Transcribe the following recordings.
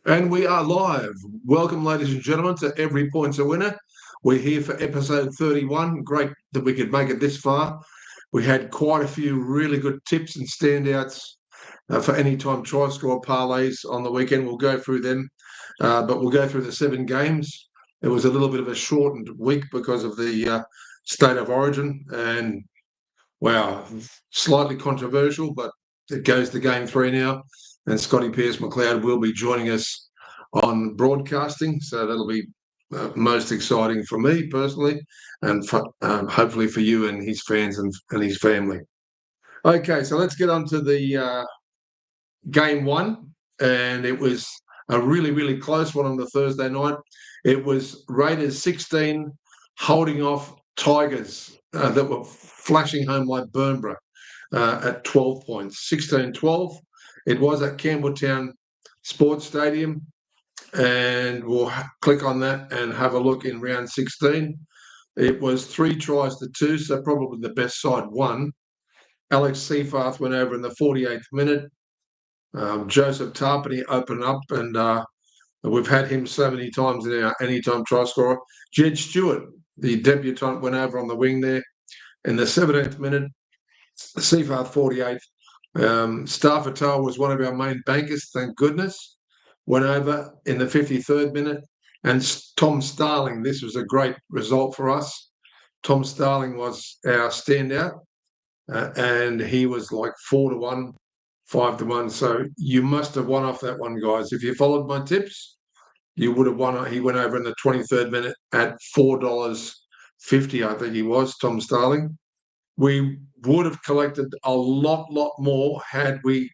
And we are live. Welcome, ladies and gentlemen, to Every Point's a Winner. We're here for episode 31. Great that we could make it this far. We had quite a few really good tips and standouts for anytime try score parlays on the weekend. We'll go through them, but we'll go through the 7 games. It was a little bit of a shortened week because of the state of origin, and wow, slightly controversial, but it goes to game 3 now. And Scotty Pearce-McLeod will be joining us on broadcasting, so that'll be most exciting for me personally, and for, hopefully for you and his fans and his family. Okay, so let's get on to the game 1, and it was a really, really close one on the Thursday night. It was Raiders 16 holding off Tigers that were flashing home like Burnborough at 12 points, 16-12. It was at Campbelltown Sports Stadium, and we'll click on that and have a look in round 16. It was 3 tries to 2, so probably the best side won. Alex Seyfarth went over in the 48th minute. Joseph Tarpany opened up, and we've had him so many times in our anytime try scorer. Jed Stewart, the debutant, went over on the wing there in the 17th minute. Seyfarth 48th. Stafford was one of our main bankers, thank goodness. Went over in the 53rd minute. And Tom Starling, this was a great result for us. Tom Starling was our standout, and he was like 4-1, 5-1. So you must have won off that one, guys. If you followed my tips, you would have won. He went over in the 23rd minute at $4.50, I think he was, Tom Starling. We would have collected a lot more had we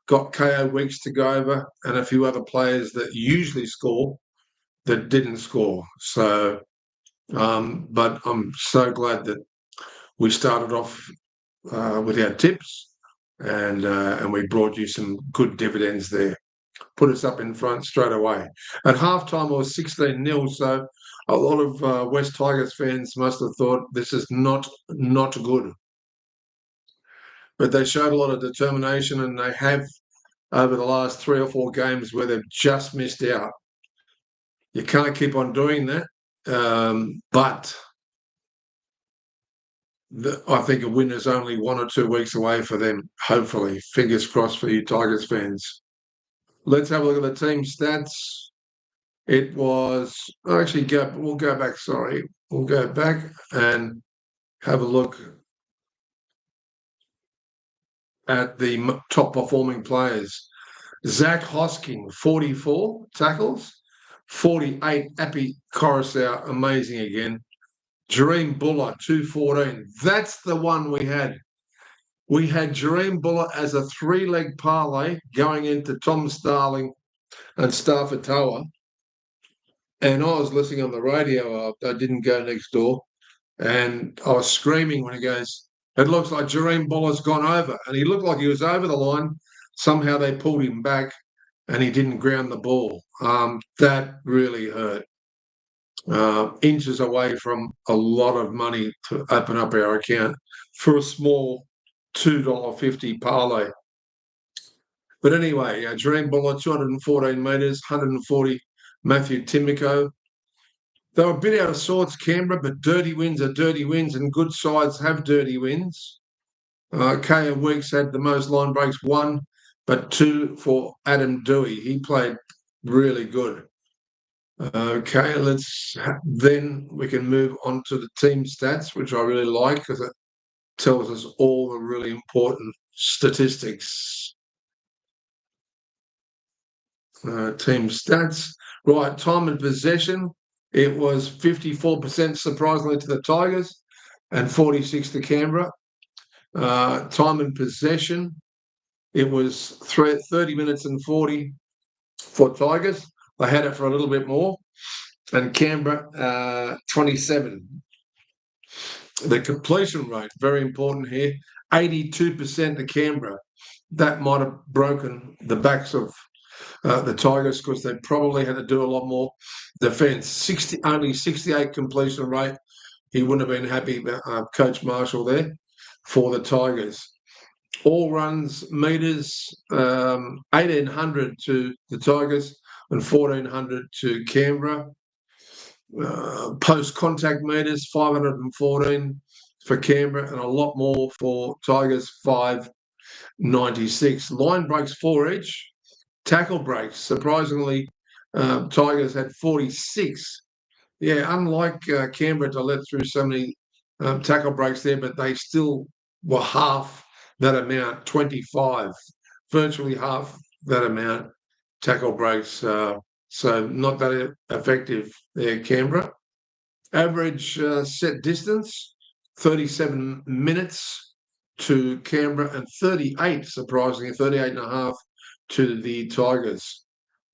got KO Weeks to go over and a few other players that usually score that didn't score. So, but I'm so glad that we started off with our tips, and we brought you some good dividends there. Put us up in front straight away. At halftime, it was 16-0. So a lot of West Tigers fans must have thought this is not good. But they showed a lot of determination, and they have over the last 3 or 4 games where they've just missed out. You can't keep on doing that, but I think a win is only 1 or 2 weeks away for them, hopefully. Fingers crossed for you Tigers fans. Let's have a look at the team stats. It was actually we'll go back. Sorry, we'll go back and have a look at the top performing players. Zach Hosking, 44 tackles, 48 Appy Coruscant, amazing again. Jareem Buller, 214. That's the one we had. We had Jareem Buller as a 3-leg parlay going into Tom Starling and Stafford Tower. And I was listening on the radio. I didn't go next door. And I was screaming when he goes, "It looks like Jareem Buller's gone over." And he looked like he was over the line. Somehow they pulled him back and he didn't ground the ball. That really hurt. Inches away from a lot of money to open up our account for a small $2.50 parlay. But anyway, Jareem Buller, 214 metres, 140 Matthew Timoko. They were a bit out of sorts, Canberra, but dirty wins are dirty wins, and good sides have dirty wins. KO Weeks had the most line breaks, 1, but 2 for Adam Dewey. He played really good. Okay, then we can move on to the team stats, which I really like because it tells us all the really important statistics. Team stats. Right, time and possession. It was 54%, surprisingly, to the Tigers and 46 to Canberra. Time and possession. It was 30 minutes and 40 for Tigers. They had it for a little bit more. And Canberra, 27. The completion rate, very important here, 82% to Canberra. That might have broken the backs of the Tigers because they probably had to do a lot more defence. Only 68 completion rate. He wouldn't have been happy, Coach Marshall there, for the Tigers. All runs, metres, 1,800 to the Tigers, and 1,400 to Canberra. Post-contact meters, 514 for Canberra, and a lot more for Tigers, 596. Line breaks 4 each. Tackle breaks, surprisingly, Tigers had 46. Yeah, unlike Canberra to let through so many tackle breaks there, but they still were half that amount, 25, virtually half that amount tackle breaks. So not that effective there, Canberra. Average set distance, 37 minutes to Canberra and 38, surprisingly, 38 and a half to the Tigers.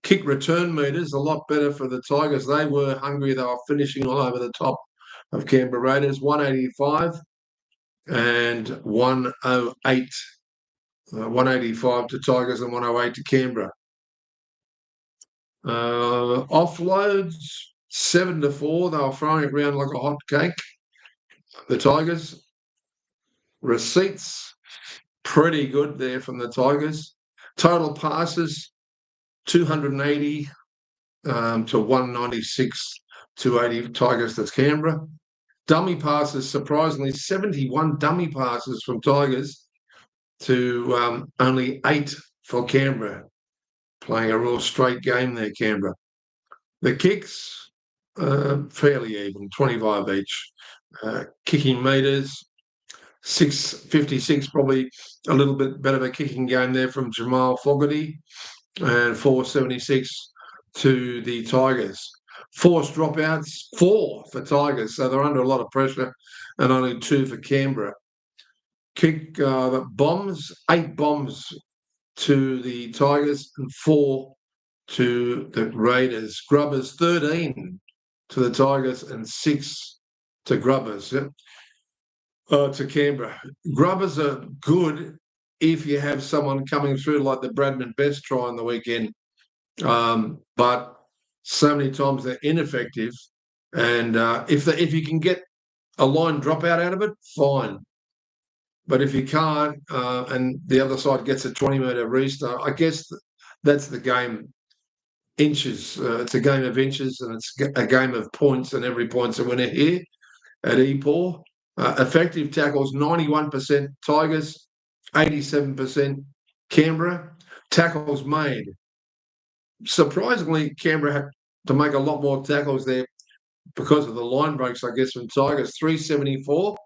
Kick return meters, a lot better for the Tigers. They were hungry. They were finishing all over the top of Canberra Raiders, 185 and 108. 185 to Tigers and 108 to Canberra. Offloads, 7-4. They were throwing it around like a hot cake. The Tigers. Receipts, pretty good there from the Tigers. Total passes, 280 to 196, 280 Tigers to Canberra. Dummy passes, surprisingly, 71 dummy passes from Tigers to only 8 for Canberra. Playing a real straight game there, Canberra. The kicks, fairly even, 25 each. Kicking meters, 656, probably a little bit better of a kicking game there from Jamal Fogarty, and 476 to the Tigers. Forced dropouts, 4 for Tigers, so they're under a lot of pressure, and only 2 for Canberra. Kick bombs, 8 bombs to the Tigers and 4 to the Raiders. Grubbers, 13 to the Tigers and 6 to Grubbers. To Canberra. Grubbers are good if you have someone coming through like the Bradman Best try on the weekend. But so many times they're ineffective. And if you can get a line dropout out of it, fine. But if you can't, and the other side gets a 20-metre restart, I guess that's the game. Inches. It's a game of inches, and it's a game of points, and every point's a winner here at EPOR. Effective tackles, 91% Tigers, 87% Canberra. Tackles made. Surprisingly, Canberra had to make a lot more tackles there because of the line breaks, I guess, from Tigers. 374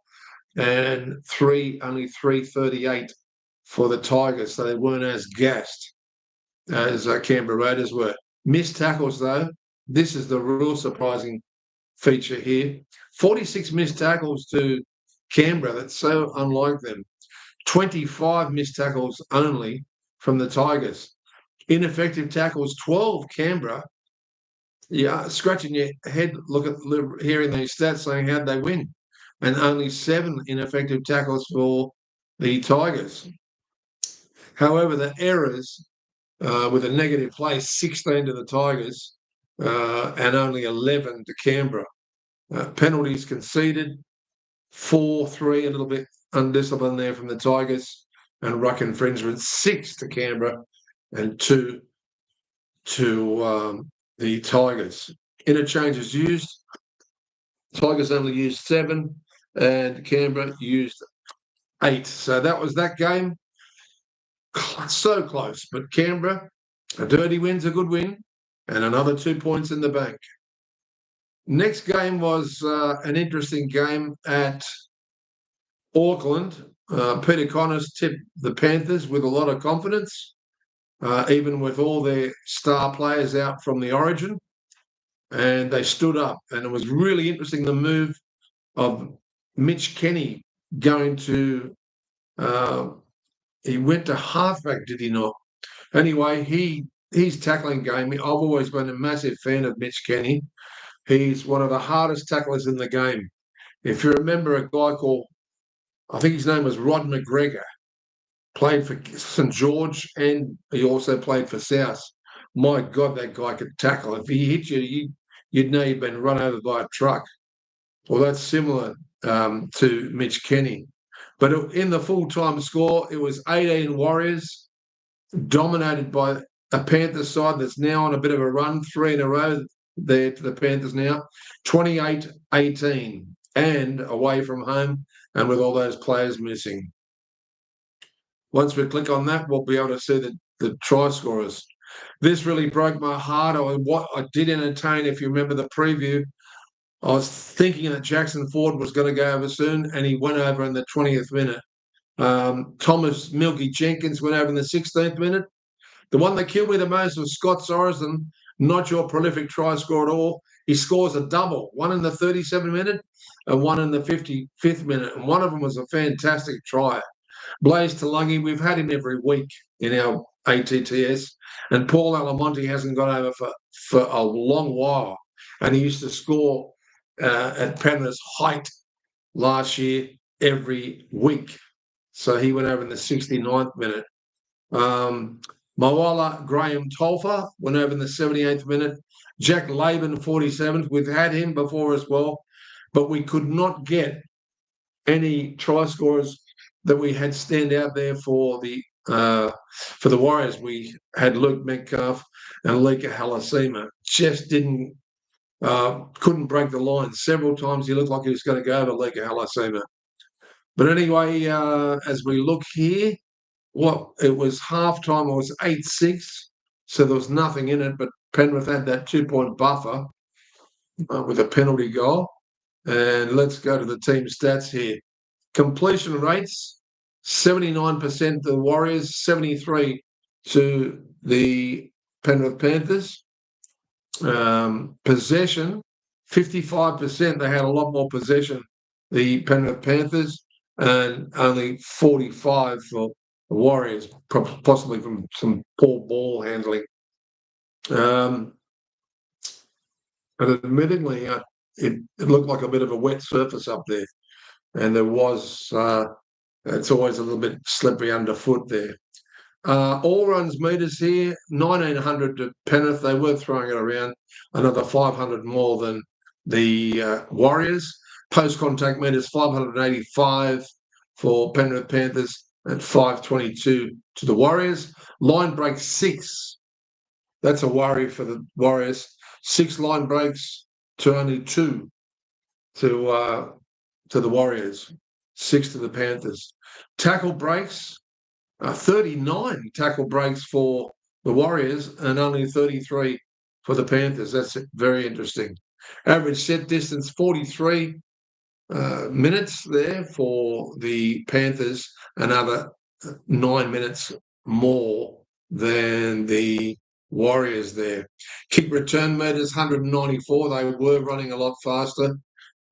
and only 338 for the Tigers. So they weren't as gassed as Canberra Raiders were. Missed tackles, though. This is the real surprising feature here. 46 missed tackles to Canberra. That's so unlike them. 25 missed tackles only from the Tigers. Ineffective tackles, 12 Canberra. Yeah, scratching your head, hearing these stats saying how'd they win? And only 7 ineffective tackles for the Tigers. However, the errors with a negative play, 16 to the Tigers and only 11 to Canberra. Penalties conceded, 4-3, a little bit undisciplined there from the Tigers, and ruck infringement, 6 to Canberra and 2 to the Tigers. Interchanges used, Tigers only used 7 and Canberra used 8. So that was that game. So close, but Canberra, a dirty win's a good win, and another 2 points in the bank. Next game was an interesting game at Auckland. Peter Connors tipped the Panthers with a lot of confidence, even with all their star players out from the Origin, and they stood up. And it was really interesting, the move of Mitch Kenny going to he went to halfback, did he not? Anyway, his tackling game, I've always been a massive fan of Mitch Kenny. He's one of the hardest tacklers in the game. If you remember a guy called, I think his name was Rod McGregor, played for St George and he also played for South. My God, that guy could tackle. If he hit you, you'd know you'd been run over by a truck. Well, that's similar to Mitch Kenny. But in the full-time score, it was 18 Warriors, dominated by a Panthers side that's now on a bit of a run, 3 in a row there to the Panthers now, 28-18, and away from home, and with all those players missing. Once we click on that, we'll be able to see the try scorers. This really broke my heart. I did entertain, if you remember the preview, I was thinking that Jackson Ford was going to go over soon, and he went over in the 20th minute. Thomas Milky Jenkins went over in the 16th minute. The one that killed me the most was Scott Sorensen, not your prolific try scorer at all. He scores a double, one in the 37th minute and one in the 55th minute, and one of them was a fantastic try. Blaise Talungi, we've had him every week in our ATTS, and Paul Alamonte hasn't got over for a long while, and he used to score at Penrith's height last year every week. So he went over in the 69th minute. Moala Graham Tolfa went over in the 78th minute. Jack Laban, 47th. We've had him before as well, but we could not get any try scorers that we had stand out there for the Warriors. We had Luke Metcalf and Lika Halasima. Just couldn't break the line. Several times he looked like he was going to go over Lika Halasima. But anyway, as we look here, it was halftime. It was 8-6, so there was nothing in it. But Penrith had that 2-point buffer with a penalty goal. And let's go to the team stats here. Completion rates: 79% to the Warriors, 73% to the Penrith Panthers. Possession: 55%. They had a lot more possession, the Penrith Panthers, and only 45% for the Warriors, possibly from some poor ball handling. And admittedly, it looked like a bit of a wet surface up there, and there was. It's always a little bit slippery underfoot there. All runs meters here, 1,900 to Penrith. They were throwing it around, another 500 more than the Warriors. Post-contact meters, 585 for Penrith Panthers and 522 to the Warriors. Line break 6. That's a worry for the Warriors. 6 line breaks to only 2 to the Warriors. 6 to the Panthers. Tackle breaks, 39 tackle breaks for the Warriors and only 33 for the Panthers. That's very interesting. Average set distance, 43 minutes there for the Panthers, another 9 minutes more than the Warriors there. Kick return meters, 194. They were running a lot faster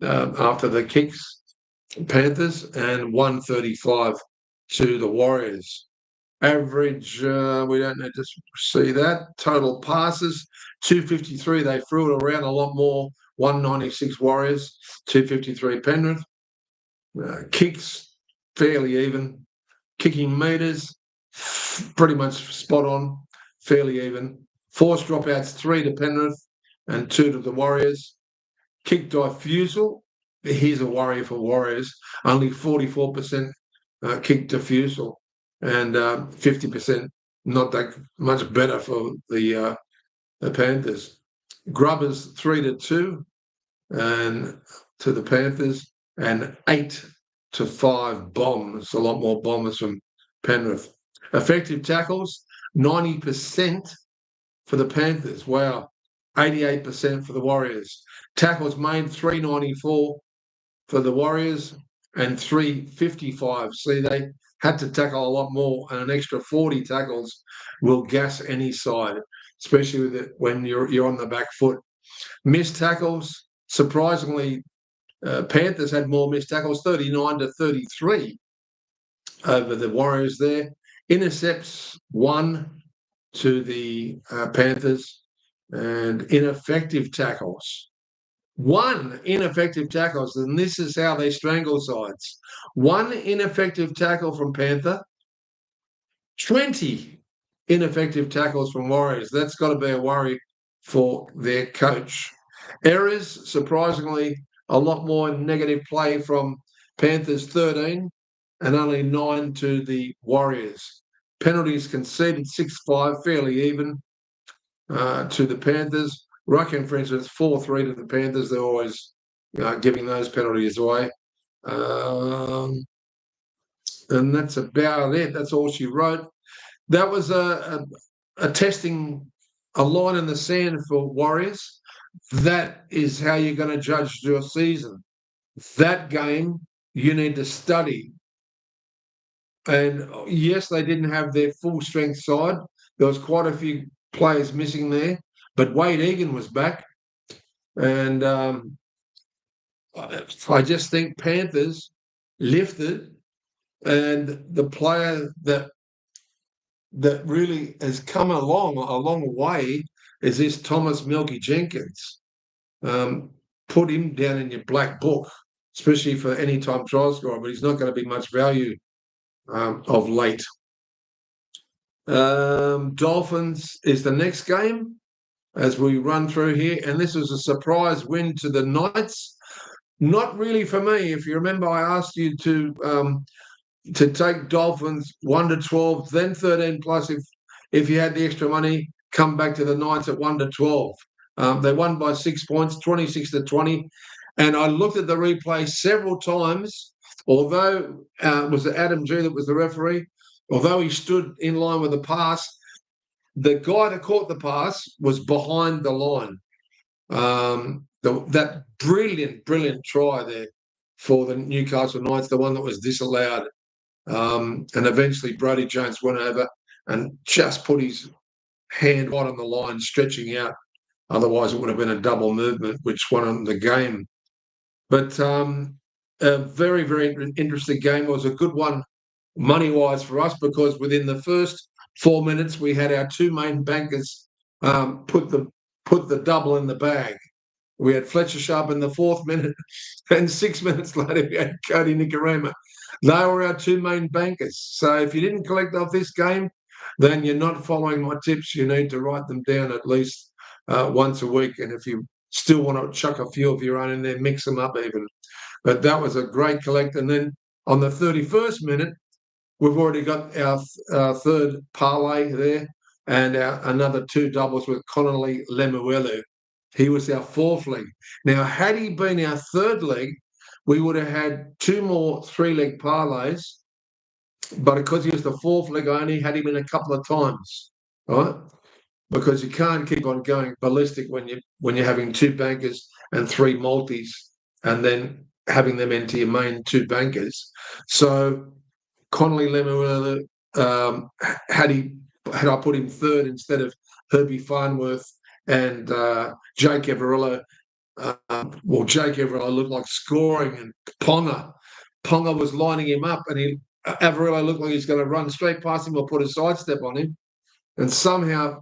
after the kicks, Panthers, and 135 to the Warriors. Average, we don't need to see that. Total passes, 253. They threw it around a lot more. 196 Warriors, 253 Penrith. Kicks, fairly even. Kicking meters, pretty much spot on, fairly even. Forced dropouts, 3 to Penrith and 2 to the Warriors. Kick diffusal, here's a worry for Warriors. Only 44% kick diffusal and 50% not that much better for the Panthers. Grubbers 3 to 2 and to the Panthers, and 8 to 5 bombs. A lot more bombers from Penrith. Effective tackles, 90% for the Panthers. Wow. 88% for the Warriors. Tackles made, 394 for the Warriors and 355. See, they had to tackle a lot more, and an extra 40 tackles will gas any side, especially when you're on the back foot. Missed tackles, surprisingly, Panthers had more missed tackles, 39 to 33 over the Warriors there. Intercepts, 1 to the Panthers, and ineffective tackles. 1 ineffective tackles, and this is how they strangle sides. 1 ineffective tackle from Panther, 20 ineffective tackles from Warriors. That's got to be a worry for their coach. Errors, surprisingly, a lot more negative play from Panthers, 13, and only 9 to the Warriors. Penalties conceded 6-5, fairly even to the Panthers. Rucking, for instance, 4-3 to the Panthers. They're always giving those penalties away. And that's about it. That's all she wrote. That was a testing, a line in the sand for Warriors. That is how you're going to judge your season. That game, you need to study. And yes, they didn't have their full strength side. There was quite a few players missing there, but Wade Egan was back. And I just think Panthers lifted, and the player that really has come a long way is this Thomas Milky Jenkins. Put him down in your black book, especially for any time try scorer, but he's not going to be much value of late. Dolphins is the next game as we run through here, and this was a surprise win to the Knights. Not really for me. If you remember, I asked you to take Dolphins 1-12, then 13 plus if you had the extra money, come back to the Knights at 1-12. They won by 6 points, 26-20. And I looked at the replay several times, although it was Adam G that was the referee, although he stood in line with the pass, the guy that caught the pass was behind the line. That brilliant try there for the Newcastle Knights, the one that was disallowed. And eventually Brodie Jones went over and just put his hand right on the line, stretching out. Otherwise, it would have been a double movement, which won the game. But a very, very interesting game. It was a good one money-wise for us because within the first 4 minutes, we had our two main bankers put the double in the bag. We had Fletcher Sharp in the 4th minute, and 6 minutes later, we had Cody Nikorima. They were our two main bankers. So if you didn't collect off this game, then you're not following my tips. You need to write them down at least once a week. And if you still want to chuck a few of your own in there, mix them up even. But that was a great collect. And then on the 31st minute, we've already got our third parlay there and another 2 doubles with Connolly Lemuelu. He was our 4th leg. Now, had he been our 3rd leg, we would have had 2 more 3-leg parlays. But because he was the 4th leg, I only had him in a couple of times, right? Because you can't keep on going ballistic when you're having 2 bankers and 3 multis, and then having them into your main 2 bankers. So Connolly Lemuelu, had I put him 3rd instead of Herbie Farnworth and Jake Averillo. Jake Averillo looked like scoring, and Ponga was lining him up, and Averillo looked like he's going to run straight past him or put a sidestep on him, and somehow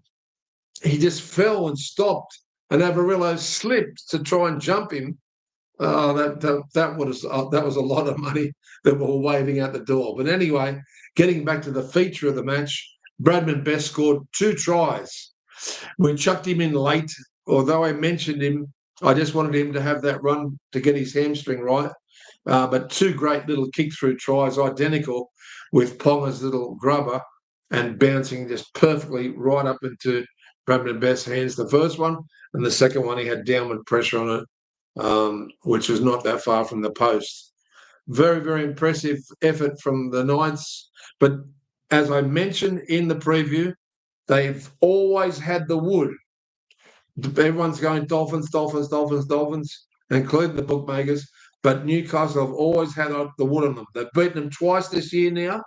he just fell and stopped, and Averillo slipped to try and jump him. That was a lot of money that we were waving out the door. But anyway, getting back to the feature of the match, Bradman Best scored 2 tries. We chucked him in late, although I mentioned him. I just wanted him to have that run to get his hamstring right. But 2 great little kick-through tries, identical with Ponga's little grubber and bouncing just perfectly right up into Bradman Best's hands. The first one, and the second one he had downward pressure on it, which was not that far from the post. Very, very impressive effort from the Knights. But as I mentioned in the preview, they've always had the wood. Everyone's going Dolphins, including the bookmakers. But Newcastle have always had the wood on them. They've beaten them twice this year now.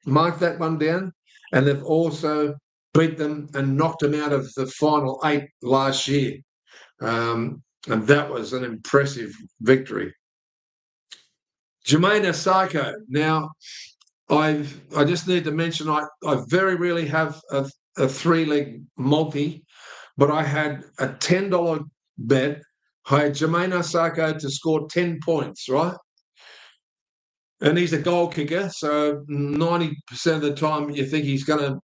Mark that one down. And they've also beat them and knocked them out of the final 8 last year. And that was an impressive victory. Jamayne Isaako. Now, I just need to mention I very rarely have a 3-leg multi, but I had a $10 bet. I had Jamayne Isaako to score 10 points, right? And he's a goal kicker, so 90% of the time you think he's going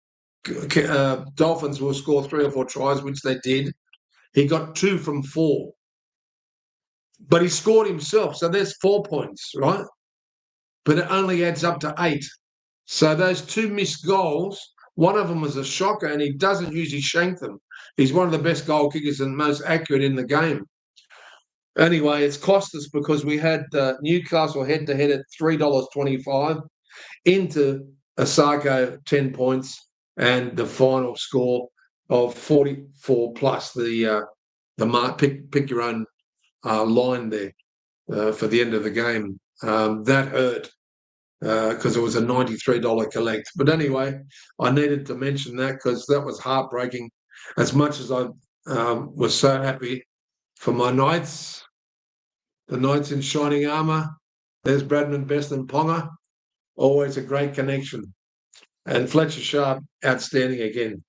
to Dolphins will score 3 or 4 tries, which they did. He got 2 from 4. But he scored himself, so there's 4 points, right? But it only adds up to 8. So those two missed goals, one of them was a shocker, and he doesn't usually shank them. He's one of the best goal kickers and most accurate in the game. Anyway, it's cost us because we had Newcastle head-to-head at $3.25 into Osako 10 points and the final score of 44 plus the mark. Pick your own line there for the end of the game. That hurt because it was a $93 collect. But anyway, I needed to mention that because that was heartbreaking. As much as I was so happy for my Knights, the Knights in shining armour. There's Bradman Best and Ponga. Always a great connection. And Fletcher Sharp, outstanding again.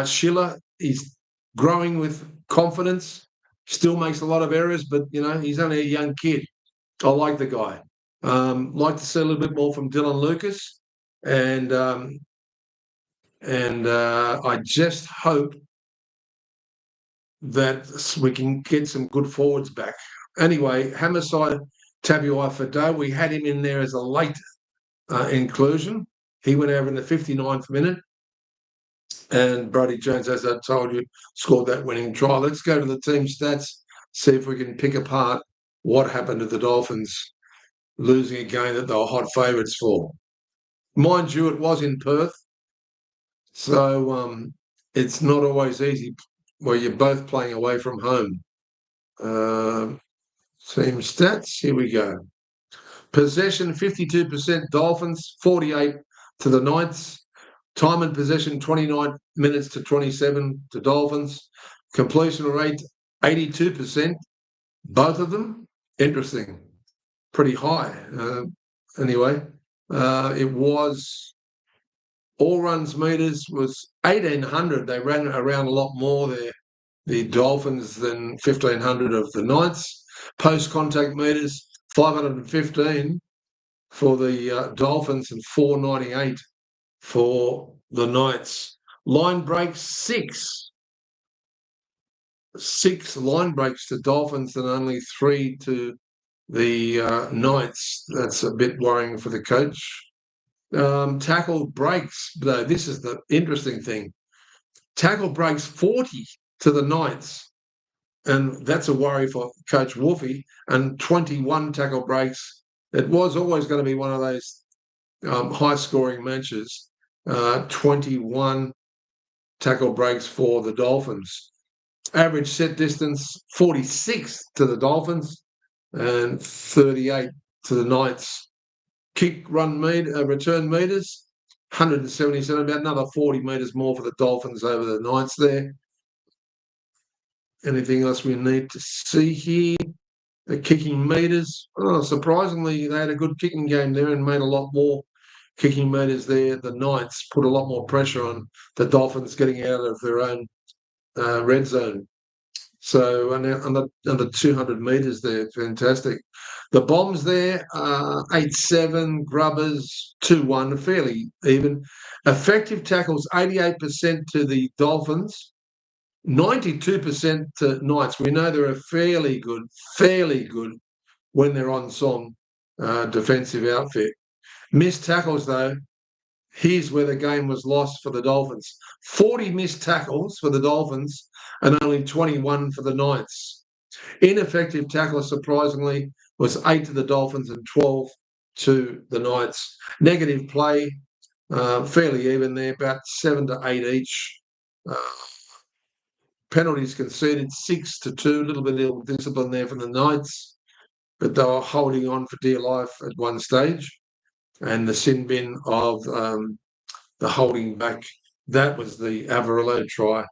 Schiller, he's growing with confidence. Still makes a lot of errors, but, he's only a young kid. I like the guy. Like to see a little bit more from Dylan Lucas. And I just hope that we can get some good forwards back. Anyway, Hammerside Tabuai-Fidow, we had him in there as a late inclusion. He went over in the 59th minute. And Brodie Jones, as I told you, scored that winning try. Let's go to the team stats, see if we can pick apart what happened to the Dolphins losing a game that they were hot favourites for. Mind you, it was in Perth, so it's not always easy where you're both playing away from home. Team stats, here we go. Possession, 52% Dolphins, 48 to the Knights. Time and possession, 29 minutes to 27 to Dolphins. Completion rate, 82%. Both of them, interesting. Pretty high. Anyway, it was all runs meters was 1,800. They ran around a lot more there, the Dolphins, than 1,500 of the Knights. Post-contact meters, 515 for the Dolphins and 498 for the Knights. Line breaks, 6. 6 line breaks to Dolphins and only 3 to the Knights. That's a bit worrying for the coach. Tackle breaks, though, this is the interesting thing. Tackle breaks, 40 to the Knights, and that's a worry for Coach Wolfie, and 21 tackle breaks. It was always going to be one of those high-scoring matches. 21 tackle breaks for the Dolphins. Average set distance, 46 to the Dolphins and 38 to the Knights. Kick run return meters, 177, about another 40 metres more for the Dolphins over the Knights there. Anything else we need to see here? The kicking meters. Oh, surprisingly, they had a good kicking game there and made a lot more kicking meters there. The Knights put a lot more pressure on the Dolphins getting out of their own red zone. So under 200 metres there, fantastic. The Bombs there, 8-7, Grubbers 2-1, fairly even. Effective tackles, 88% to the Dolphins, 92% to Knights. We know they're a fairly good when they're on song defensive outfit. Missed tackles, though, here's where the game was lost for the Dolphins. 40 missed tackles for the Dolphins and only 21 for the Knights. Ineffective tackles, surprisingly, was 8 to the Dolphins and 12 to the Knights. Negative play, fairly even there, about 7 to 8 each. Penalties conceded, 6-2, a little bit of discipline there from the Knights, but they were holding on for dear life at one stage. And the sin bin of the holding back, that was the Averillo try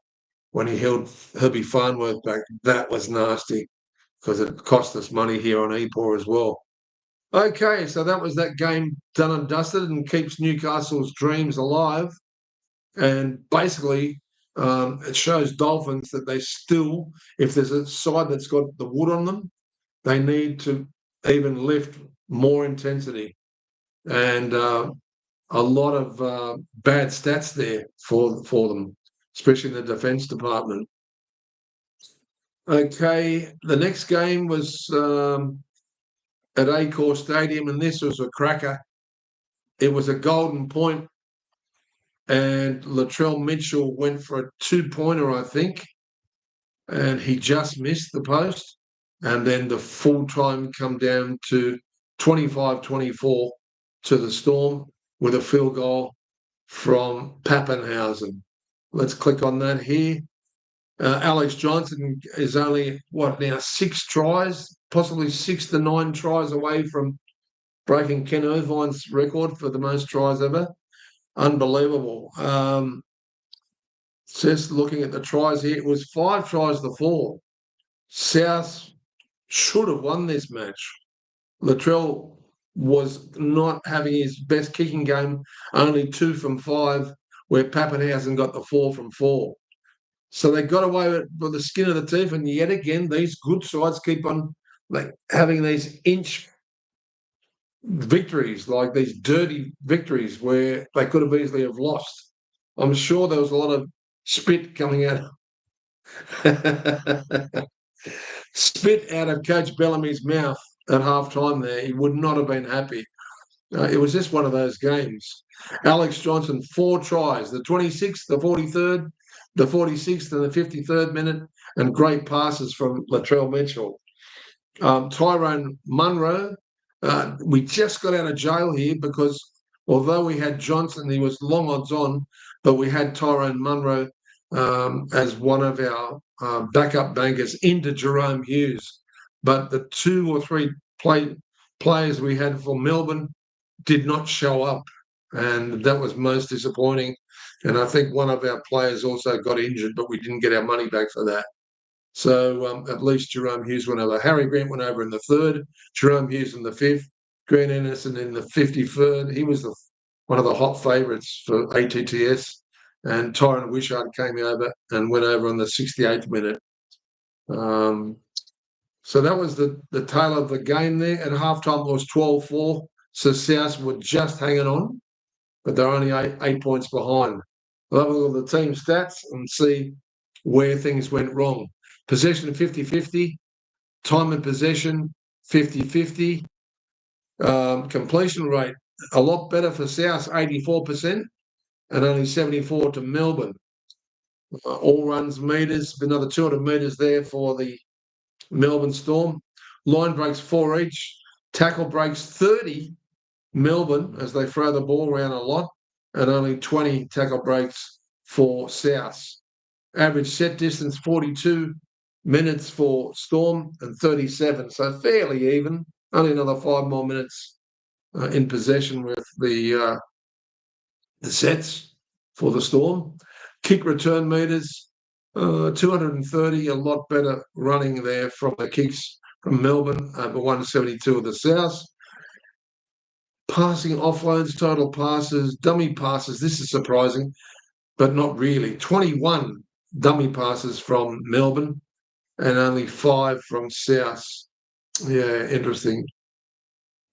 when he held Herbie Farnworth back. That was nasty because it cost us money here on EPOR as well. Okay, so that was that game done and dusted and keeps Newcastle's dreams alive. And basically, it shows Dolphins that they still, if there's a side that's got the wood on them, they need to even lift more intensity. And a lot of bad stats there for them, especially in the defence department. Okay, the next game was at Accor Stadium, and this was a cracker. it was a golden point, and Latrell Mitchell went for a 2-pointer, I think, and he just missed the post. And then the full time come down to 25-24 to the Storm with a field goal from Pappenhausen. Let's click on that here. Alex Johnson is only, now 6 tries, possibly 6 to 9 tries away from breaking Ken Irvine's record for the most tries ever. Unbelievable. Just looking at the tries here, it was 5 tries to 4. South should have won this match. Latrell was not having his best kicking game, only 2 from 5, where Pappenhausen got the 4 from 4. So they got away with the skin of the teeth, and yet again, these good sides keep on having these inch victories, like these dirty victories where they could have easily have lost. I'm sure there was a lot of spit coming out. Spit out of Coach Bellamy's mouth at halftime there. He would not have been happy. It was just one of those games. Alex Johnson, 4 tries, the 26th, the 43rd, the 46th and the 53rd minute, and great passes from Latrell Mitchell. Tyrone Munro, we just got out of jail here because although we had Johnson, he was long odds on, but we had Tyrone Munro as one of our backup bankers into Jerome Hughes. But the 2 or 3 players we had for Melbourne did not show up, and that was most disappointing. And I think one of our players also got injured, but we didn't get our money back for that. So at least Jerome Hughes went over. Harry Grant went over in the 3rd, Jerome Hughes in the 5th, Grant Anderson in the 53rd. He was one of the hot favourites for ATTS. And Tyron Wishart came over and went over on the 68th minute. So that was the tail of the game there. At halftime, it was 12-4. So South were just hanging on, but they're only 8 points behind. We'll have a look at the team stats and see where things went wrong. Possession 50-50, time and possession 50-50, completion rate a lot better for South, 84%, and only 74 to Melbourne. All runs meters, another 200 meters there for the Melbourne Storm. Line breaks 4 each, tackle breaks 30 Melbourne as they throw the ball around a lot, and only 20 tackle breaks for South. Average set distance 42 minutes for Storm and 37, so fairly even. Only another 5 more minutes in possession with the sets for the Storm. Kick return meters 230, a lot better running there from the kicks from Melbourne over 172 of the South. Passing offloads, total passes, dummy passes. This is surprising, but not really. 21 dummy passes from Melbourne and only 5 from South. Yeah, interesting.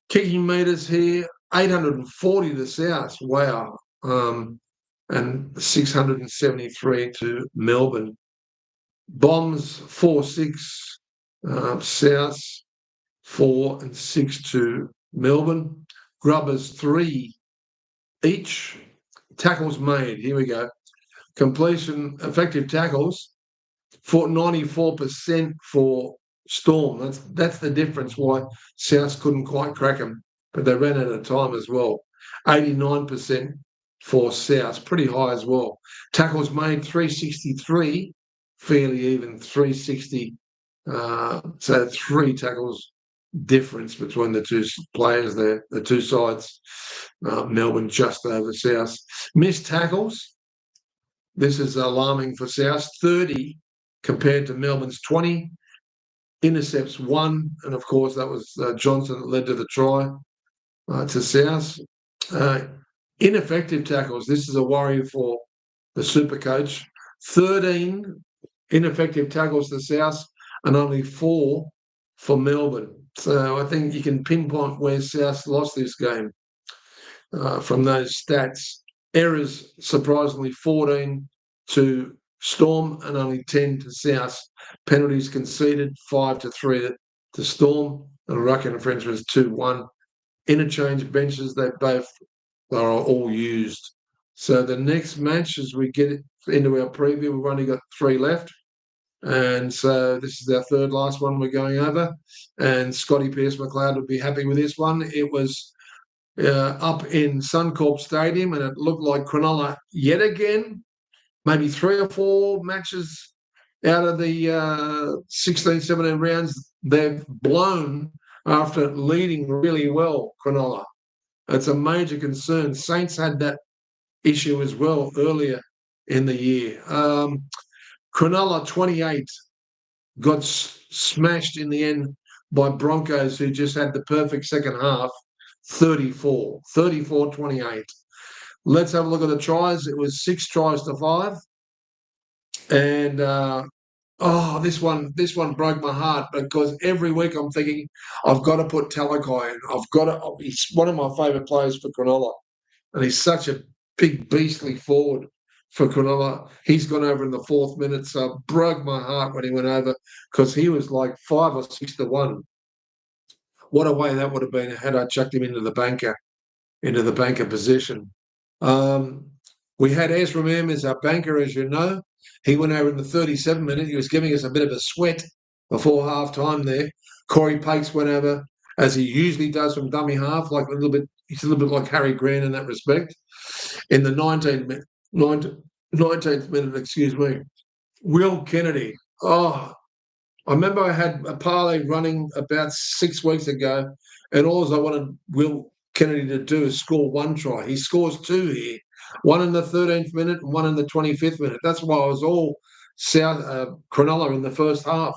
Kicking meters here, 840 to South. Wow. And 673 to Melbourne. Bombs 4-6 South, 4 and 6 to Melbourne. Grubbers 3 each. Tackles made. Here we go. Completion, effective tackles for 94% for Storm. That's the difference why South couldn't quite crack them, but they ran out of time as well. 89% for South, pretty high as well. Tackles made 363, fairly even 360. So 3 tackles difference between the 2 players there, the 2 sides. Melbourne just over South. Missed tackles. This is alarming for South. 30 compared to Melbourne's 20. Intercepts 1, and of course that was Johnson that led to the try to South. Ineffective tackles. This is a worry for the super coach. 13 ineffective tackles to South and only 4 for Melbourne. So I think you can pinpoint where South lost this game from those stats. Errors, surprisingly, 14 to Storm and only 10 to South. Penalties conceded, 5-3 to Storm, and ruck infringements 2-1. Interchange benches, they both are all used. So the next match, as we get into our preview, we've only got 3 left. And so this is our third last one we're going over. And Scotty Pearce-McLeod would be happy with this one. It was up in Suncorp Stadium, and it looked like Cronulla yet again, maybe 3 or 4 matches out of the 16, 17 rounds, they've blown after leading really well, Cronulla. It's a major concern. Saints had that issue as well earlier in the year. Cronulla 28 got smashed in the end by Broncos, who just had the perfect second half, 34-28. Let's have a look at the tries. It was 6 tries to 5. And this one broke my heart, because every week I'm thinking I've got to put Talakai in. He's one of my favourite players for Cronulla, and he's such a big beastly forward for Cronulla. He's gone over in the 4th minute, so it broke my heart when he went over, because he was like 5 or 6 to 1. What a way that would have been had I chucked him into the banker position. We had Ezra Mam as our banker, as you know. He went over in the 37th minute. He was giving us a bit of a sweat before half time there. Corey Pakes went over, as he usually does, from dummy half, he's a little bit like Harry Grant in that respect. In the 19th minute, Will Kennedy. I remember I had a parlay running about 6 weeks ago, and all I wanted Will Kennedy to do is score 1 try. He scores 2 here, 1 in the 13th minute and 1 in the 25th minute. That's why I was all Cronulla in the first half.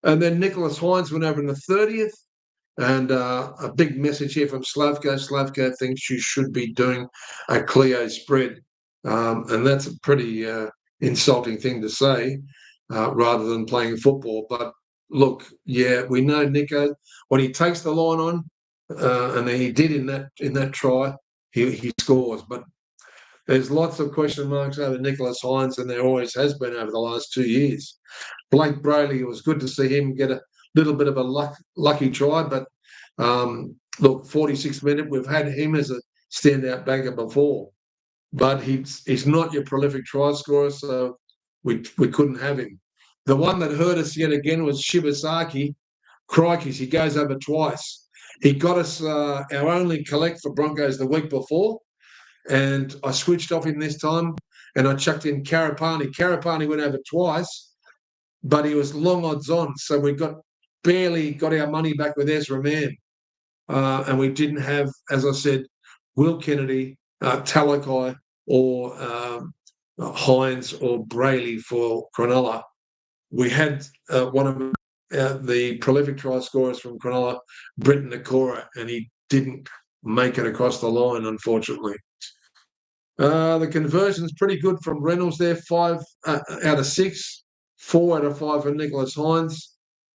And then Nicholas Hines went over in the 30th. And a big message here from Slavko. Slavko thinks you should be doing a Cleo spread. And that's a pretty insulting thing to say, rather than playing football. But look, we know Nico, when he takes the line on, and he did in that try, he scores. But there's lots of question marks over Nicholas Hines, and there always has been over the last 2 years. Blake Brayley, it was good to see him get a little bit of a lucky try, but look, 46th minute, we've had him as a standout banker before, but he's not your prolific try scorer, so we couldn't have him. The one that hurt us yet again was Shibasaki. Crikey's, he goes over twice. He got us our only collect for Broncos the week before, and I switched off him this time, and I chucked in Karapani. Karapani went over twice, but he was long odds on, so we barely got our money back with Ezra Mam. And we didn't have, as I said, Will Kennedy, Talakai, or Hines or Brayley for Cronulla. We had one of the prolific try scorers from Cronulla, Brenton Nakora, and he didn't make it across the line, unfortunately. The conversion's pretty good from Reynolds there, 5 out of 6, 4 out of 5 for Nicholas Hines.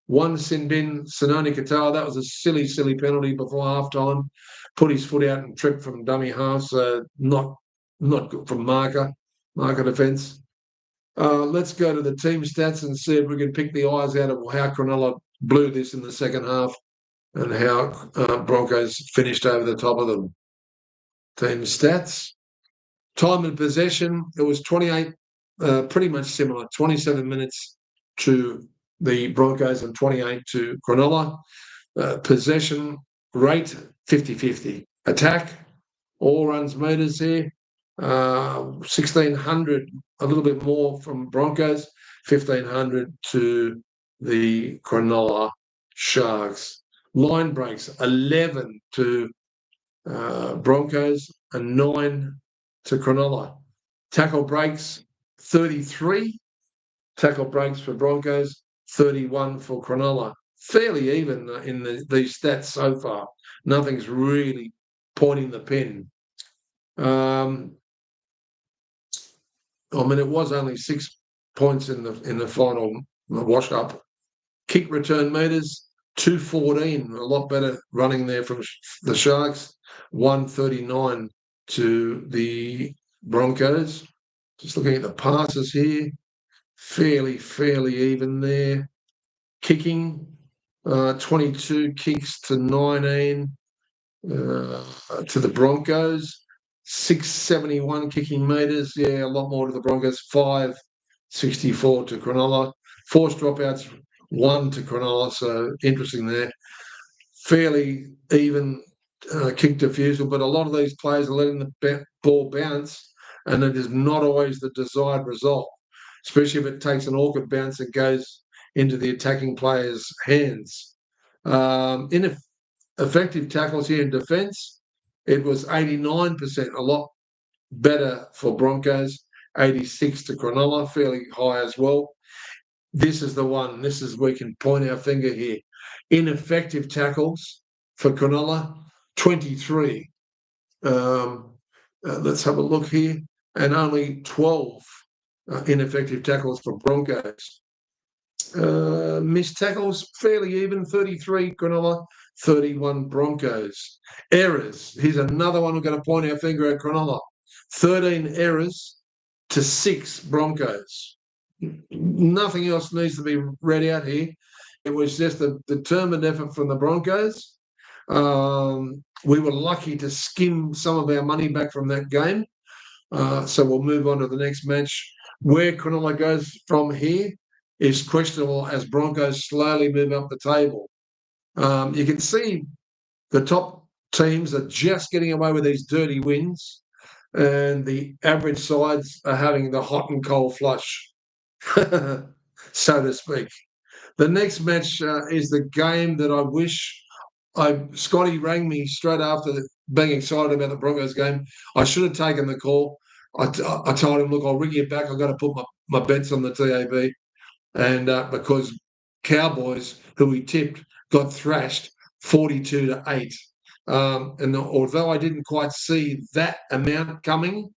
1 Sinbin Sinoni Katoa. That was a silly penalty before halftime. Put his foot out and tripped from dummy half, so not good from marker defence. Let's go to the team stats and see if we can pick the eyes out of how Cronulla blew this in the second half and how Broncos finished over the top of them. Team stats. Time and possession, it was 28, pretty much similar, 27 minutes to the Broncos and 28 to Cronulla. Possession rate, 50-50. Attack, all runs meters here, 1,600, a little bit more from Broncos, 1,500 to the Cronulla Sharks. Line breaks, 11 to Broncos and 9 to Cronulla. Tackle breaks, 33. Tackle breaks for Broncos, 31 for Cronulla. Fairly even in these stats so far. Nothing's really pointing the pin. It was only 6 points in the final wash-up. Kick return meters, 214. A lot better running there from the Sharks. 139 to the Broncos. Just looking at the passes here, fairly even there. Kicking, 22 kicks to 19. to the Broncos. 671 kicking metres. Yeah, a lot more to the Broncos. 564 to Cronulla. Forced dropouts, 1 to Cronulla. So interesting there. Fairly even kick defusal, but a lot of these players are letting the ball bounce, and it is not always the desired result, especially if it takes an awkward bounce and goes into the attacking player's hands. Effective tackles here in defence, it was 89%, a lot better for Broncos, 86 to Cronulla, fairly high as well. This is the one, we can point our finger here. Ineffective tackles for Cronulla, 23. Let's have a look here. And only 12 ineffective tackles for Broncos. Missed tackles, fairly even, 33 Cronulla, 31 Broncos. Errors, here's another one we're going to point our finger at Cronulla. 13 errors to 6 Broncos. Nothing else needs to be read out here. It was just a determined effort from the Broncos. We were lucky to skim some of our money back from that game. So we'll move on to the next match. Where Cronulla goes from here is questionable as Broncos slowly move up the table. You can see the top teams are just getting away with these dirty wins, and the average sides are having the hot and cold flush, so to speak. The next match is the game that I wish Scotty rang me straight after being excited about the Broncos game. I should have taken the call. I told him, look, I'll ring you back. I've got to put my bets on the TAB. And because Cowboys, who we tipped, got thrashed 42-8. And although I didn't quite see that amount coming,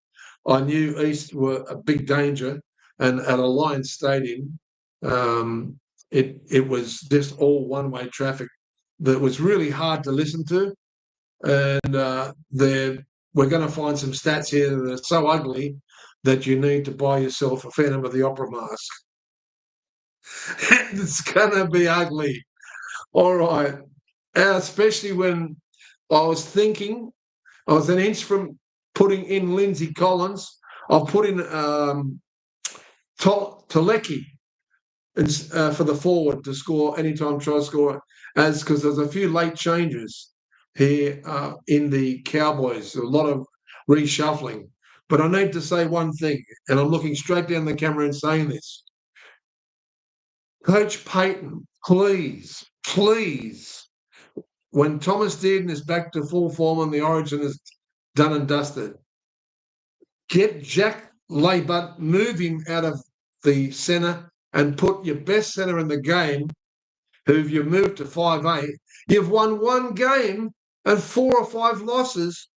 I knew East were a big danger. And at Alliance Stadium, it was just all one-way traffic that was really hard to listen to. And we're going to find some stats here that are so ugly that you need to buy yourself a Phantom of the Opera mask. It's going to be ugly. All right. Especially when I was thinking, I was an inch from putting in Lindsay Collins. I'll put in Tuilagi for the forward to score anytime try score, because there's a few late changes here in the Cowboys, a lot of reshuffling. But I need to say one thing, and I'm looking straight down the camera and saying this. Coach Payten, please, when Thomas Dearden is back to full form and the Origin is done and dusted, get Jack Laybutt, move him out of the centre and put your best centre in the game, who you moved to 5'8". You've won one game and 4 or 5 losses,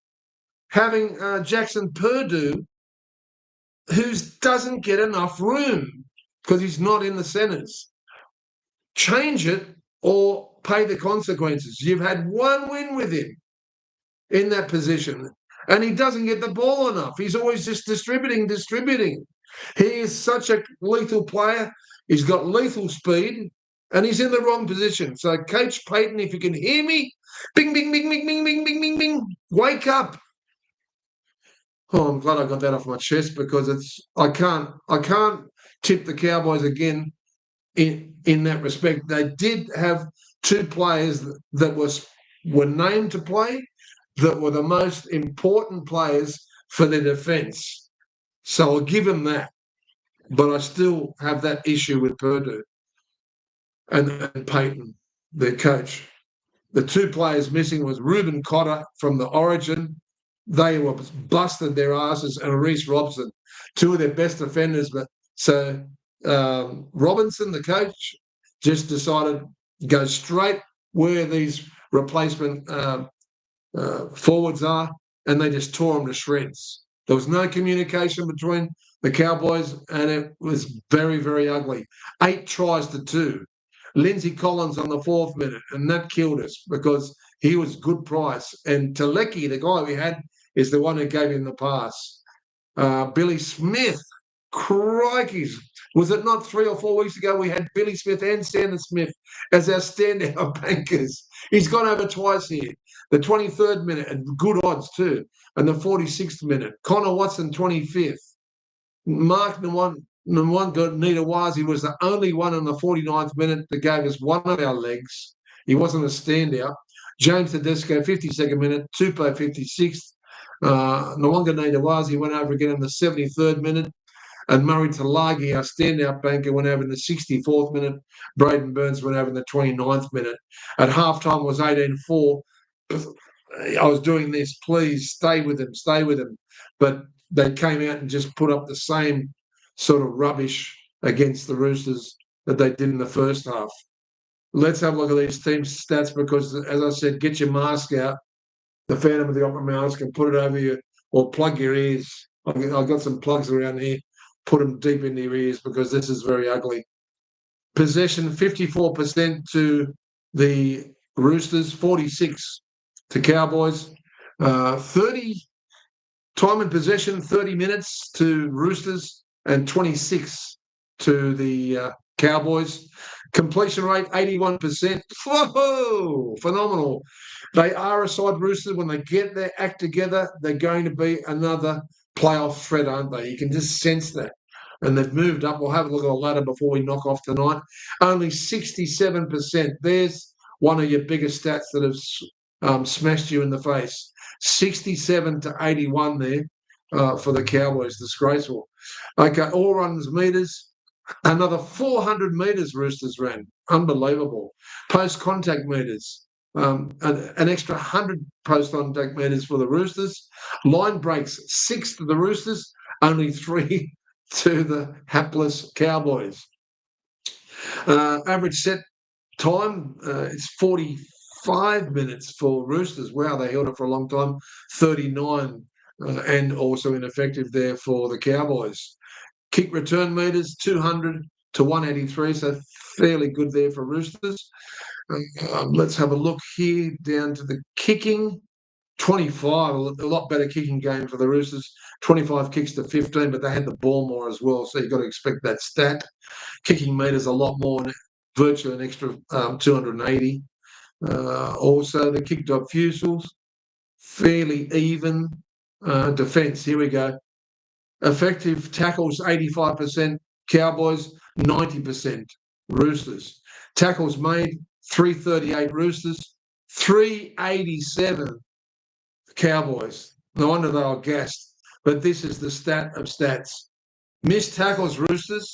having Jackson Purdue, who doesn't get enough room because he's not in the centres. Change it or pay the consequences. You've had one win with him in that position, and he doesn't get the ball enough. He's always just distributing. He is such a lethal player. He's got lethal speed, and he's in the wrong position. So, Coach Payten, if you can hear me, bing, bing, bing, bing, bing, bing, bing, bing, bing, wake up. Oh, I'm glad I got that off my chest, because I can't tip the Cowboys again in that respect. They did have 2 players that were named to play that were the most important players for their defence. So I'll give them that. But I still have that issue with Purdue and Payten, their coach. The 2 players missing was Reuben Cotter from the Origin. They were busted their asses, and Reece Robson, 2 of their best defenders. But so Robinson, the coach, just decided to go straight where these replacement forwards are, and they just tore them to shreds. There was no communication between the Cowboys, and it was very, very ugly. 8 tries to 2. Lindsay Collins on the 4th minute, and that killed us because he was good price. And Tuilagi, the guy we had, is the one who gave him the pass. Billy Smith crikeys. Was it not 3 or 4 weeks ago we had Billy Smith and Sandon Smith as our standout bankers? He's gone over twice here. The 23rd minute, and good odds too, and the 46th minute. Connor Watson, 25th. Mark Nitawazi was the only one in the 49th minute that gave us one of our legs. He wasn't a standout. James Tedesco, 52nd minute. Tupou, 56th. Nwanga Nitawazi went over again in the 73rd minute. And Murray Talagi, our standout banker, went over in the 64th minute. Braden Burns went over in the 29th minute. At halftime was 18-4. I was doing this, please stay with him. But they came out and just put up the same sort of rubbish against the Roosters that they did in the first half. Let's have a look at these team stats because, as I said, get your mask out, the Phantom of the Opera mask, and put it over you or plug your ears. I've got some plugs around here. Put them deep into your ears because this is very ugly. Possession, 54% to the Roosters, 46 to Cowboys. 30 time in possession, 30 minutes to Roosters and 26 to the Cowboys. Completion rate, 81%. Whoa, phenomenal. They are a side, Roosters. When they get their act together, they're going to be another playoff threat, aren't they? You can just sense that. And they've moved up. We'll have a look at the ladder before we knock off tonight. Only 67%. There's one of your biggest stats that have smashed you in the face. 67 to 81 there for the Cowboys. Disgraceful. Okay, all runs meters. Another 400 metres Roosters ran. Unbelievable. Post-contact metres. An extra 100 post-contact metres for the Roosters. Line breaks, 6 to the Roosters, only 3 to the hapless Cowboys. Average set time, it's 45 minutes for Roosters. Wow, they held it for a long time. 39 and also ineffective there for the Cowboys. Kick return meters, 200 to 183, so fairly good there for Roosters. Let's have a look here down to the kicking. 25, a lot better kicking game for the Roosters. 25 kicks to 15, but they had the ball more as well, so you've got to expect that stat. Kicking meters a lot more, virtually an extra 280. Also, the kick defusals, fairly even. Defence, here we go. Effective tackles, 85%. Cowboys, 90%. Roosters. Tackles made, 338 Roosters, 387 Cowboys. No wonder they were gassed. But this is the stat of stats. Missed tackles, Roosters,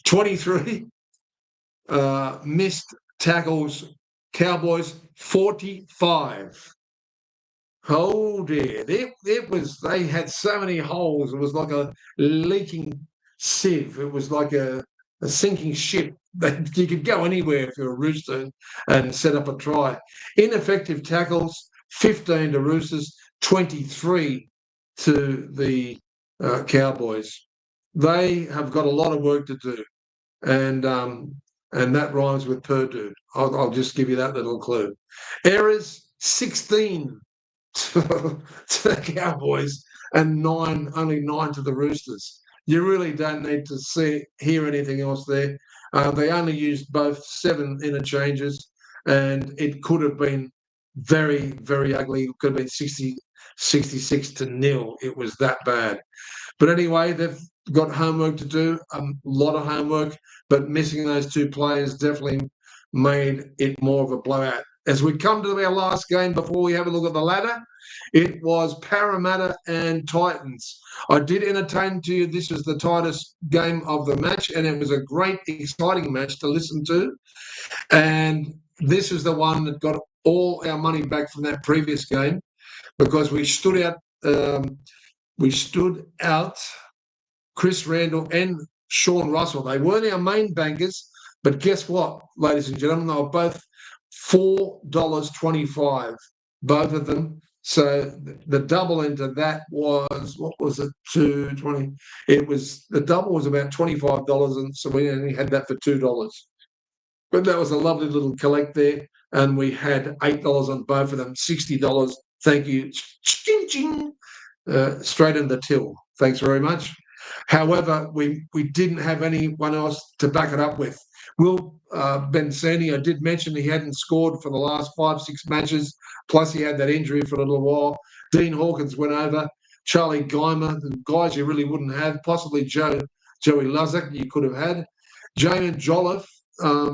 23. Missed tackles, Cowboys, 45. Oh dear, they had so many holes. It was like a leaking sieve. It was like a sinking ship. You could go anywhere if you're a Rooster and set up a try. Ineffective tackles, 15 to Roosters, 23 to the Cowboys. They have got a lot of work to do, and that rhymes with Purdue. I'll just give you that little clue. Errors, 16 to the Cowboys and only 9 to the Roosters. You really don't need to hear anything else there. They only used both 7 interchanges, and it could have been very, very ugly. It could have been 66 to 0. It was that bad. But anyway, they've got homework to do, a lot of homework, but missing those 2 players definitely made it more of a blowout. As we come to our last game before we have a look at the ladder, it was Parramatta and Titans. I did entertain to you, this was the tightest game of the match, and it was a great, exciting match to listen to. And this is the one that got all our money back from that previous game because we stood out Chris Randall and Sean Russell. They weren't our main bankers, but guess what, ladies and gentlemen? They were both $4.25, both of them. So the double into that was, what was it, $2.20? The double was about $25, and so we only had that for $2. But that was a lovely little collect there, and we had $8 on both of them, $60. Thank you. Straight in the till. Thanks very much. However, we didn't have anyone else to back it up with. Will Bensani, I did mention he hadn't scored for the last 5-6 matches, plus he had that injury for a little while. Dean Hawkins went over. Charlie Geimer, the guys you really wouldn't have, possibly Joey Luzzak you could have had. Jamin Jolliffe,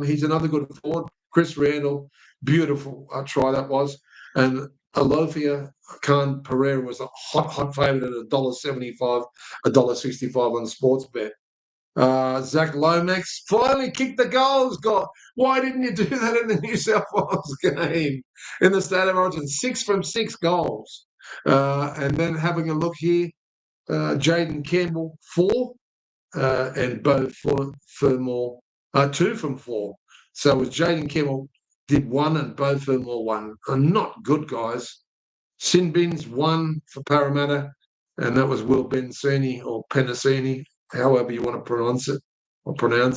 he's another good forward. Chris Randall, beautiful try that was. And Alofia Khan Pereira was a hot favourite at $1.75, $1.65 on the sports bet. Zach Lomax finally kicked the goals. God, why didn't you do that in the New South Wales game in the State of Origin? 6 from 6 goals. And then having a look here, Jaden Campbell, 4, and Beau Fermor, 2 from 4. So it was Jaden Campbell did 1 and Beau Fermor 1. Not good, guys. Sinbins 1 for Parramatta, and that was Will Bensini or Penasini, however you want to pronounce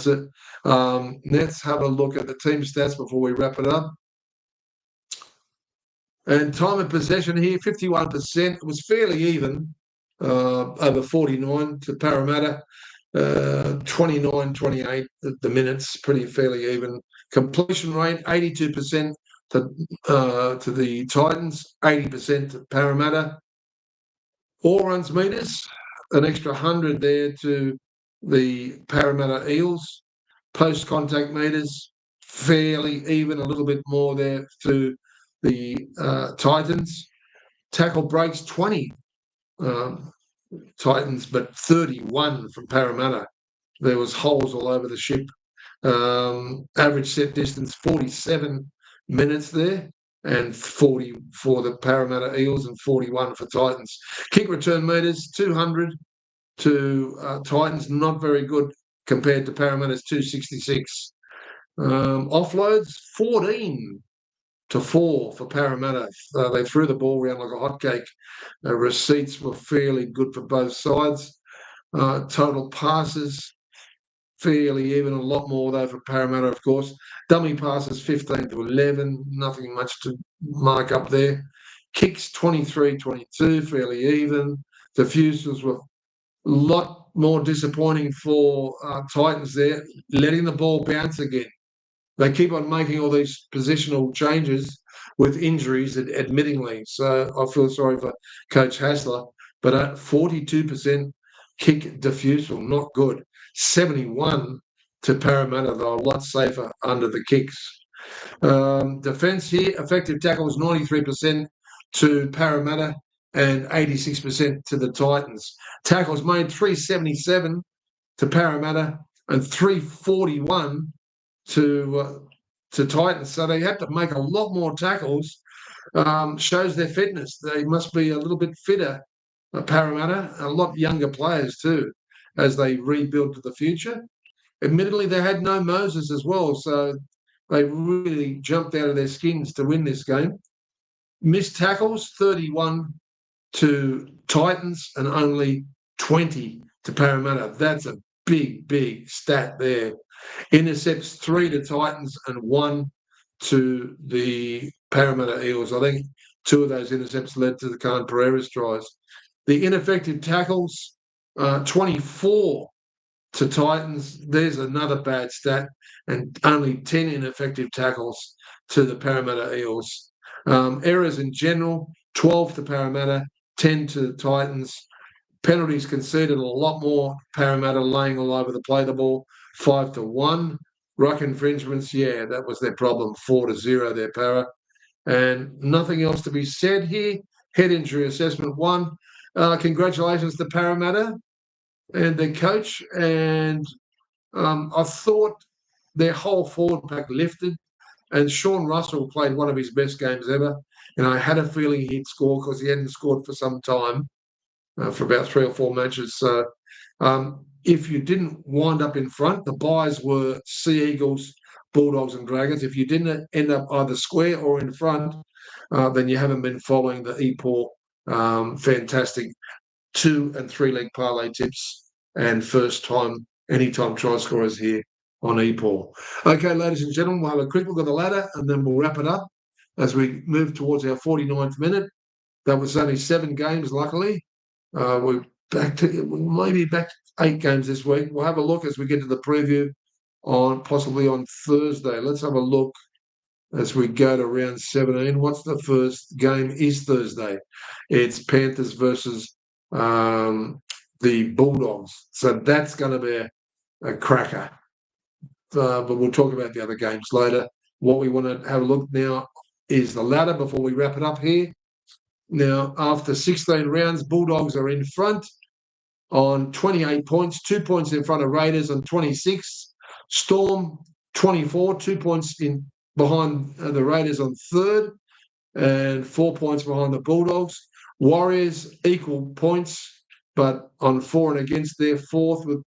it. Let's have a look at the team stats before we wrap it up. And time of possession here, 51%. It was fairly even, over 49 to Parramatta. 29-28 the minutes, pretty fairly even. Completion rate, 82% to the Titans, 80% to Parramatta. All runs meters, an extra 100 there to the Parramatta Eels. Post-contact meters, fairly even, a little bit more there to the Titans. Tackle breaks, 20 Titans, but 31 from Parramatta. There was holes all over the ship. Average set distance, 47 minutes there, and 40 for the Parramatta Eels and 41 for Titans. Kick return meters, 200 to Titans, not very good compared to Parramatta's 266. Offloads, 14 to 4 for Parramatta. They threw the ball around like a hotcake. Receipts were fairly good for both sides. Total passes, fairly even, a lot more though for Parramatta, of course. Dummy passes, 15 to 11, nothing much to mark up there. Kicks, 23-22, fairly even. Defusals were a lot more disappointing for Titans there, letting the ball bounce again. They keep on making all these positional changes with injuries, admittingly. So I feel sorry for Coach Hassler. But at 42% kick defusal, not good. 71 to Parramatta, though, a lot safer under the kicks. Defence here, effective tackles, 93% to Parramatta and 86% to the Titans. Tackles made, 377 to Parramatta and 341 to Titans. So they have to make a lot more tackles. Shows their fitness. They must be a little bit fitter, Parramatta, a lot younger players too, as they rebuild to the future. Admittedly, they had no Moses as well, so they really jumped out of their skins to win this game. Missed tackles, 31 to Titans and only 20 to Parramatta. That's a big stat there. Intercepts, 3 to Titans and 1 to the Parramatta Eels. I think 2 of those intercepts led to the Khan Pereira's tries. The ineffective tackles, 24 to Titans. There's another bad stat, and only 10 ineffective tackles to the Parramatta Eels. Errors in general, 12 to Parramatta, 10 to the Titans. Penalties conceded, a lot more. Parramatta laying all over the play the ball, 5-1. Ruck infringements, yeah, that was their problem, 4-0 their Para. And nothing else to be said here. Head injury assessment 1. Congratulations to Parramatta and their coach. And I thought their whole forward pack lifted. And Sean Russell played one of his best games ever. And I had a feeling he'd score because he hadn't scored for some time, for about 3 or 4 matches. So if you didn't wind up in front, the buys were Sea Eagles, Bulldogs and Dragons. If you didn't end up either square or in front, then you haven't been following the EPOR fantastic 2 and 3 leg parlay tips and first time, anytime try scorers here on EPOR. Okay, ladies and gentlemen, we'll have a quick look at the ladder and then we'll wrap it up as we move towards our 49th minute. That was only 7 games, luckily. We're back to maybe back 8 games this week. We'll have a look as we get to the preview possibly on Thursday. Let's have a look as we go to round 17. What's the first game is Thursday? It's Panthers versus the Bulldogs. So that's going to be a cracker. But we'll talk about the other games later. What we want to have a look now is the ladder before we wrap it up here. Now, after 16 rounds, Bulldogs are in front on 28 points, 2 points in front of Raiders on 26. Storm, 24, 2 points in behind the Raiders on third and 4 points behind the Bulldogs. Warriors, equal points, but on for and against their fourth with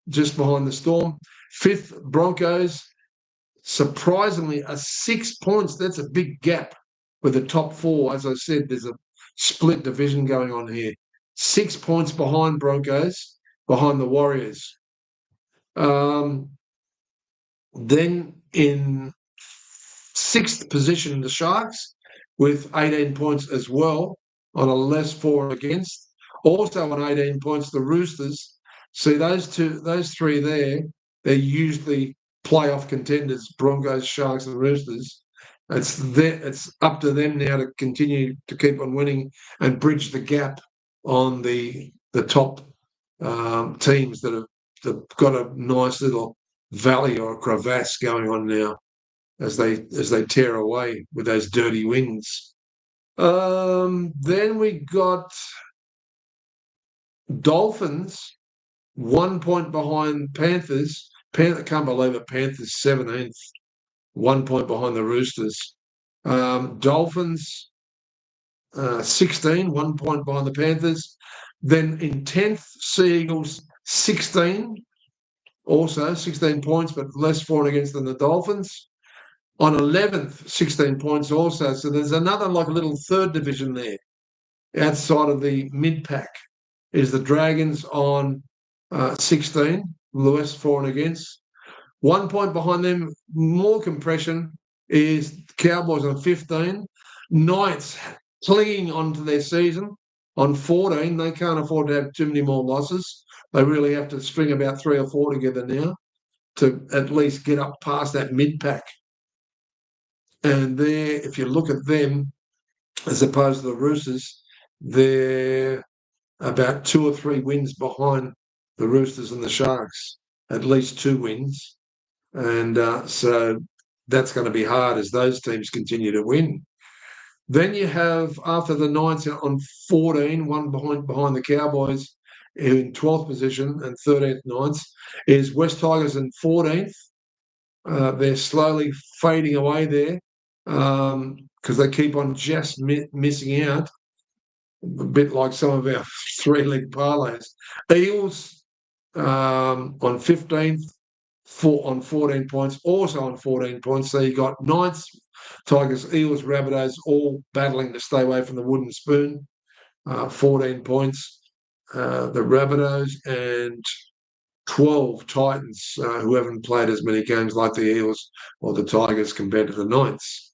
just behind the Storm. Fifth, Broncos, surprisingly, 6 points. That's a big gap with the top four. As I said, there's a split division going on here. 6 points behind Broncos, behind the Warriors. Then in sixth position, the Sharks with 18 points as well on a less for and against. Also on 18 points, the Roosters. See, those three there, they're usually playoff contenders, Broncos, Sharks and Roosters. It's up to them now to continue to keep on winning and bridge the gap on the top teams that have got a nice little valley or a crevasse going on now as they tear away with those dirty wins. Then we got Dolphins, 1 point behind Panthers. Can't believe it. Panthers 17th, 1 point behind the Roosters. Dolphins 16, 1 point behind the Panthers. Then in 10th, Sea Eagles 16, also 16 points, but less for and against than the Dolphins. On 11th, 16 points also. So there's another like a little third division there outside of the mid-pack is the Dragons on 16, less for and against. 1 point behind them, more compression, is Cowboys on 15. Knights clinging onto their season on 14. They can't afford to have too many more losses. They really have to string about 3 or 4 together now to at least get up past that mid-pack. And there, if you look at them, as opposed to the Roosters, they're about 2 or 3 wins behind the Roosters and the Sharks, at least 2 wins. And so that's going to be hard as those teams continue to win. Then you have, after the Knights on 14, 1 behind the Cowboys in 12th position and 13th Knights, is West Tigers in 14th. They're slowly fading away there because they keep on just missing out, a bit like some of our 3-leg parlays. Eels on 15th, on 14 points, also on 14 points. So you got Knights, Tigers, Eels, Rabbitohs all battling to stay away from the wooden spoon. 14 points. The Rabbitohs and 12 Titans who haven't played as many games like the Eels or the Tigers compared to the Knights.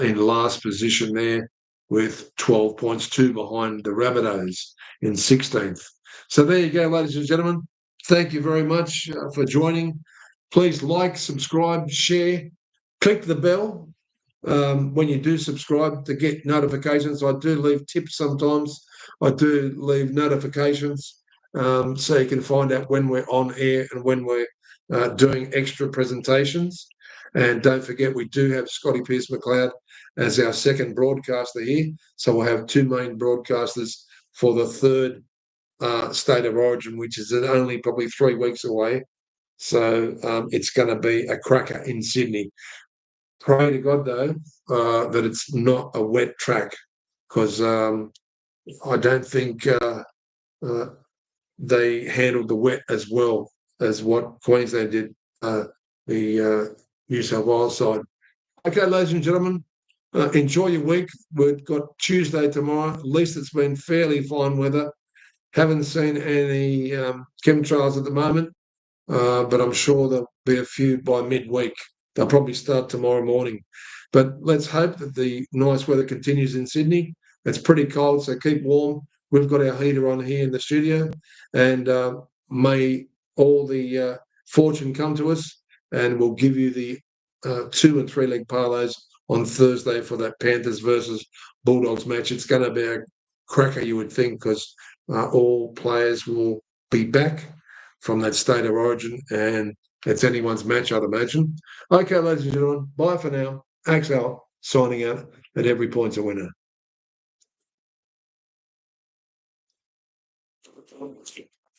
In last position there with 12 points, 2 behind the Rabbitohs in 16th. So there you go, ladies and gentlemen. Thank you very much for joining. Please like, subscribe, share, click the bell when you do subscribe to get notifications. I do leave tips sometimes. I do leave notifications so you can find out when we're on air and when we're doing extra presentations. And don't forget, we do have Scotty Pearce-McLeod as our second broadcaster here. So we'll have 2 main broadcasters for the third State of Origin, which is only probably 3 weeks away. So it's going to be a cracker in Sydney. Pray to God, though, that it's not a wet track because I don't think they handled the wet as well as what Queensland did, the New South Wales side. Okay, ladies and gentlemen, enjoy your week. We've got Tuesday tomorrow. At least it's been fairly fine weather. Haven't seen any chemtrails at the moment, but I'm sure there'll be a few by midweek. They'll probably start tomorrow morning. But let's hope that the nice weather continues in Sydney. It's pretty cold, so keep warm. We've got our heater on here in the studio, and may all the fortune come to us, and we'll give you the 2 and 3 leg parlays on Thursday for that Panthers versus Bulldogs match. It's going to be a cracker, you would think, because all players will be back from that state of origin, and it's anyone's match, I'd imagine. Okay, ladies and gentlemen, bye for now. Axel signing out at Every Point's a Winner.